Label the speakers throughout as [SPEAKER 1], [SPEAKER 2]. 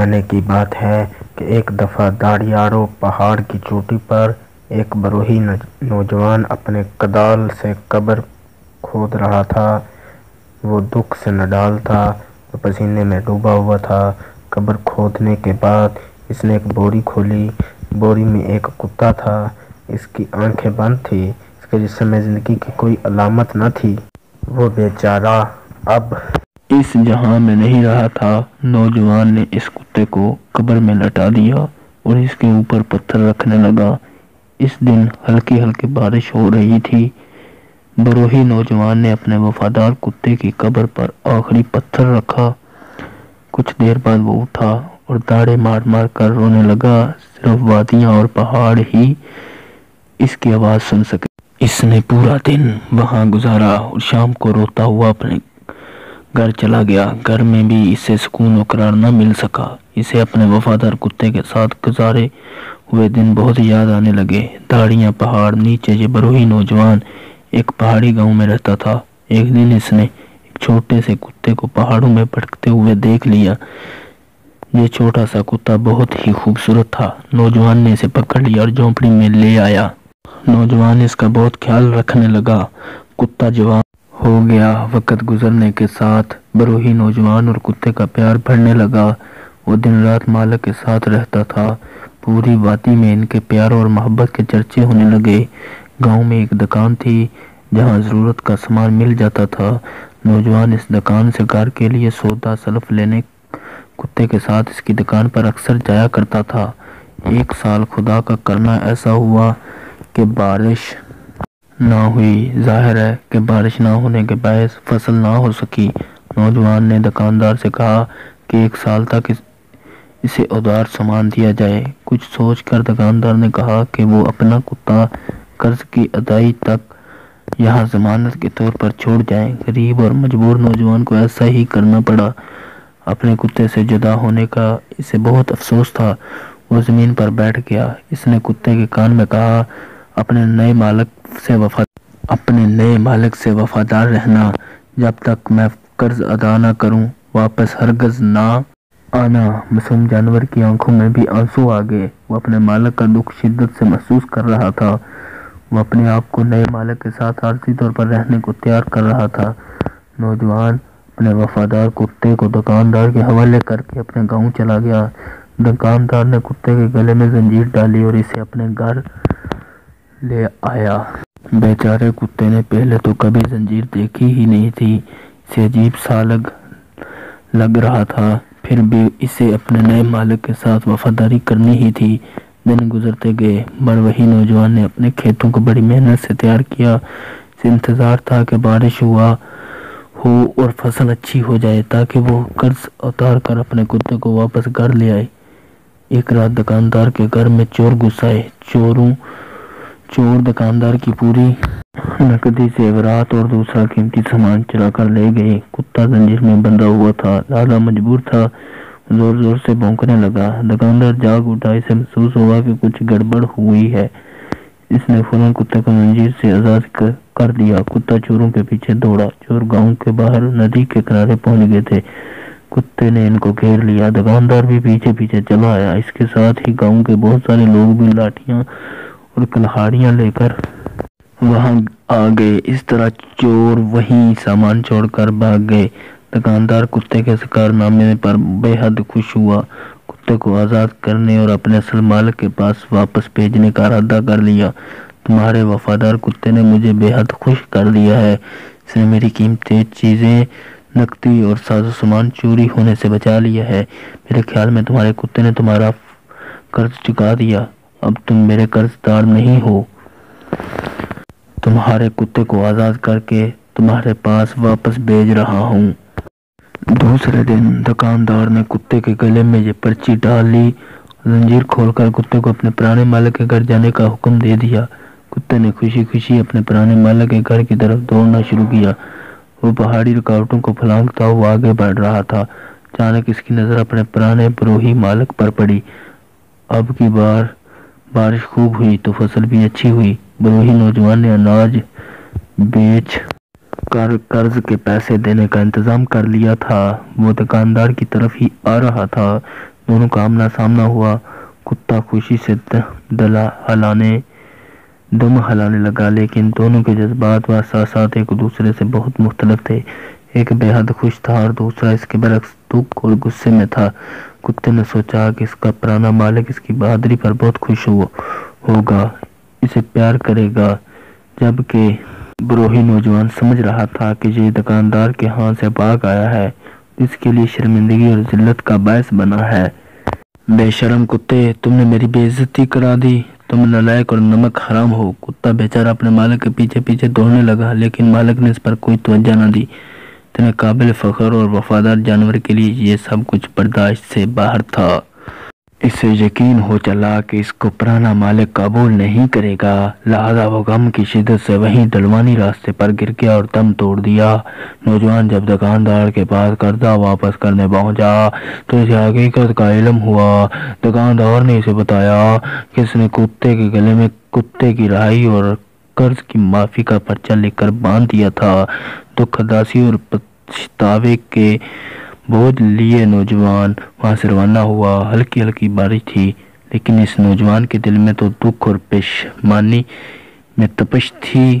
[SPEAKER 1] زمانے کی بات ہے کہ ایک دفعہ داڑیارو پہاڑ کی چوٹی پر ایک بروہی نوجوان اپنے کدال سے قبر کھود رہا تھا۔ وہ دکھ سے نڈال تھا اور پسینے میں ڈوبا ہوا تھا۔ قبر کھودنے کے بعد اس نے ایک بوری کھولی۔ بوری میں ایک کتا تھا۔ اس کی آنکھیں بند تھیں۔ اس کے جسم میں زندگی کی کوئی علامت نہ تھی۔ وہ بیچارہ اب اس جہاں میں نہیں رہا تھا۔ نوجوان نے اس کتے کو قبر میں لٹا دیا اور اس کے اوپر پتھر رکھنے لگا۔ اس دن ہلکی ہلکی بارش ہو رہی تھی۔ بروہی نوجوان نے اپنے وفادار کتے کی قبر پر آخری پتھر رکھا۔ کچھ دیر بعد وہ اٹھا اور داڑیں مار مار کر رونے لگا۔ صرف وادیاں اور پہاڑ ہی اس کی آواز سن سکے۔ اس نے پورا دن وہاں گزارا اور شام کو روتا ہوا اپنے گھر چلا گیا۔ گھر میں بھی اسے سکون و قرار نہ مل سکا۔ اسے اپنے وفادار کتے کے ساتھ گزارے ہوئے دن بہت یاد آنے لگے۔ داڑیاں، پہاڑ، نیچے یہ بروہی نوجوان ایک پہاڑی گاؤں میں رہتا تھا۔ ایک دن اس نے ایک چھوٹے سے کتے کو پہاڑوں میں بھٹکتے ہوئے دیکھ لیا۔ یہ چھوٹا سا کتا بہت ہی خوبصورت تھا۔ نوجوان نے اسے پکڑ لیا اور جھونپڑی میں لے آیا۔ نوجوان اس کا بہت خیال رکھنے لگا۔ کتا جوان ہو گیا۔ وقت گزرنے کے ساتھ بروہی نوجوان اور کتے کا پیار بڑھنے لگا۔ وہ دن رات مالک کے ساتھ رہتا تھا۔ پوری وادی میں ان کے پیار اور محبت کے چرچے ہونے لگے۔ گاؤں میں ایک دکان تھی جہاں ضرورت کا سامان مل جاتا تھا۔ نوجوان اس دکان سے گھر کے لیے سودا سلف لینے کتے کے ساتھ اس کی دکان پر اکثر جایا کرتا تھا۔ ایک سال خدا کا کرنا ایسا ہوا کہ بارش نہ ہوئی۔ ظاہر ہے کہ بارش نہ ہونے کے باعث فصل نہ ہو سکی۔ نوجوان نے دکاندار سے کہا کہ ایک سال تک اسے ادھار سامان دیا جائے۔ کچھ سوچ کر دکاندار نے کہا کہ وہ اپنا کتا قرض کی ادائیگی تک یہاں ضمانت کے طور پر چھوڑ جائیں۔ غریب اور مجبور نوجوان کو ایسا ہی کرنا پڑا۔ اپنے کتے سے جدا ہونے کا اسے بہت افسوس تھا۔ وہ زمین پر بیٹھ گیا۔ اس نے کتے کے کان میں کہا، اپنے نئے مالک سے وفادار رہنا۔ جب تک میں قرض ادا نہ کروں واپس ہرگز نہ آنا۔ معصوم جانور کی آنکھوں میں بھی آنسو آ گئے۔ وہ اپنے مالک کا دکھ شدت سے محسوس کر رہا تھا۔ وہ اپنے آپ کو نئے مالک کے ساتھ عارضی طور پر رہنے کو تیار کر رہا تھا۔ نوجوان اپنے وفادار کتے کو دکاندار کے حوالے کر کے اپنے گاؤں چلا گیا۔ دکاندار نے کتے کے گلے میں زنجیر ڈالی اور اسے اپنے گھر لے آیا۔ بیچارے کتے نے پہلے تو کبھی زنجیر دیکھی ہی نہیں تھی۔ اسے عجیب سا لگ رہا تھا۔ پھر بھی اسے اپنے نئے مالک کے ساتھ وفاداری کرنی ہی تھی۔ دن گزرتے گئے۔ بروہی نوجوان نے اپنے کھیتوں کو بڑی محنت سے تیار کیا۔ اسے انتظار تھا کہ بارش ہو اور فصل اچھی ہو جائے تاکہ وہ قرض اتار کر اپنے کتے کو واپس گھر لے آئے۔ ایک رات دکاندار کے گھر میں چور گھس آئے۔ چور دکاندار کی پوری نقدی، زیورات اور دوسرا قیمتی سامان چرا کر لے گئے۔ کتا زنجیر میں بندھا ہوا تھا، لہذا مجبور تھا۔ زور زور سے بھونکنے لگا۔ دکاندار جاگ اٹھا۔ اسے محسوس ہوا کہ کچھ گڑبڑ ہوئی ہے۔ اس نے فوراً کتے کو زنجیر سے آزاد کر دیا۔ کتا چوروں کے پیچھے دوڑا۔ چور گاؤں کے باہر ندی کے کنارے پہنچ گئے تھے۔ کتے نے ان کو گھیر لیا۔ دکاندار بھی پیچھے پیچھے چلا آیا۔ اس کے ساتھ ہی گاؤں کے بہت سارے لوگ بھی لاٹھیاں اور کلہاڑیاں لے کر وہاں آ گئے۔ اس طرح چور وہیں سامان چھوڑ کر بھاگ گئے۔ دکاندار کتے کے اس کارنامے پر بے حد خوش ہوا۔ کتے کو آزاد کرنے اور اپنے اصل مالک کے پاس واپس بھیجنے کا ارادہ کر لیا۔ تمہارے وفادار کتے نے مجھے بے حد خوش کر دیا ہے۔ اس نے میری قیمتی چیزیں، نقدی اور ساز و سامان چوری ہونے سے بچا لیا ہے۔ میرے خیال میں تمہارے کتے نے تمہارا قرض چکا دیا۔ اب تم میرے قرض دار نہیں ہو۔ تمہارے کتے کو آزاد کر کے تمہارے پاس واپس بھیج رہا ہوں۔ دوسرے دن دکاندار نے کتے کے گلے میں یہ پرچی ڈال لی اور زنجیر کھول کر کتے کو اپنے پرانے مالک کے گھر جانے کا حکم دے دیا۔ کتے نے خوشی خوشی اپنے پرانے مالک کے گھر کی طرف دوڑنا شروع کیا۔ وہ پہاڑی رکاوٹوں کو پھلانگتا ہوا آگے بڑھ رہا تھا۔ اچانک اس کی نظر اپنے پرانے بروہی مالک پر پڑی۔ اب کی بار بارش خوب ہوئی تو فصل بھی اچھی ہوئی۔ بروہی نوجوان نے اناج بیچ کر قرض کے پیسے دینے کا انتظام کر لیا تھا۔ وہ دکاندار کی طرف ہی آ رہا تھا۔ دونوں کا آمنا سامنا ہوا۔ کتا خوشی سے دم ہلانے لگا، لیکن دونوں کے جذبات و احساسات ایک دوسرے سے بہت مختلف تھے۔ ایک بے حد خوش تھا اور دوسرا اس کے برعکس دکھ اور غصے میں تھا۔ کتے نے سوچا کہ اس کا پرانا مالک اس کی بہادری پر بہت خوش ہوگا، اسے پیار کرے گا، جبکہ بروہی نوجوان سمجھ رہا تھا کہ یہ دکاندار کے ہاں سے بھاگ آیا ہے، اس کے لیے شرمندگی اور ذلت کا باعث بنا ہے۔ بے شرم کتے، تم نے میری بے عزتی کرا دی، تم نالائق اور نمک حرام ہو۔ کتا بیچارہ اپنے مالک کے پیچھے پیچھے دوڑنے لگا، لیکن مالک نے اس پر کوئی توجہ نہ دی۔ اتنے قابل فخر اور وفادار جانور کے لیے یہ سب کچھ برداشت سے باہر تھا۔ اسے یقین ہو چلا کہ اس کو پرانا مالک قبول نہیں کرے گا، لہذا وہ غم کی شدت سے وہیں ڈلوانی راستے پر گر گیا اور دم توڑ دیا۔ نوجوان جب دکاندار کے پاس قرضہ واپس کرنے پہنچا تو اسے حقیقت کا علم ہوا۔ دکاندار نے اسے بتایا کہ اس نے کتے کے گلے میں کتے کی رہائی اور قرض کی معافی کا پرچہ لکھ کر باندھ دیا تھا۔ دکھ، اداسی اور پچھتاوے کے بوجھ لیے نوجوان وہاں سے روانہ ہوا۔ ہلکی ہلکی بارش تھی، لیکن اس نوجوان کے دل میں تو دکھ اور پشیمانی میں تپش تھی۔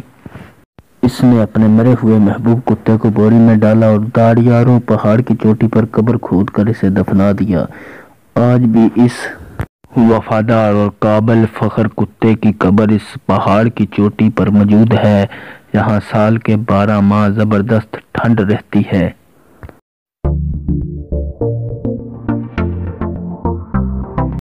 [SPEAKER 1] اس نے اپنے مرے ہوئے محبوب کتے کو بوری میں ڈالا اور داڑیارو پہاڑ کی چوٹی پر قبر کھود کر اسے دفنا دیا۔ آج بھی اس وفادار اور قابل فخر کتے کی قبر اس پہاڑ کی چوٹی پر موجود ہے، جہاں سال کے 12 ماہ زبردست ٹھنڈ رہتی ہے۔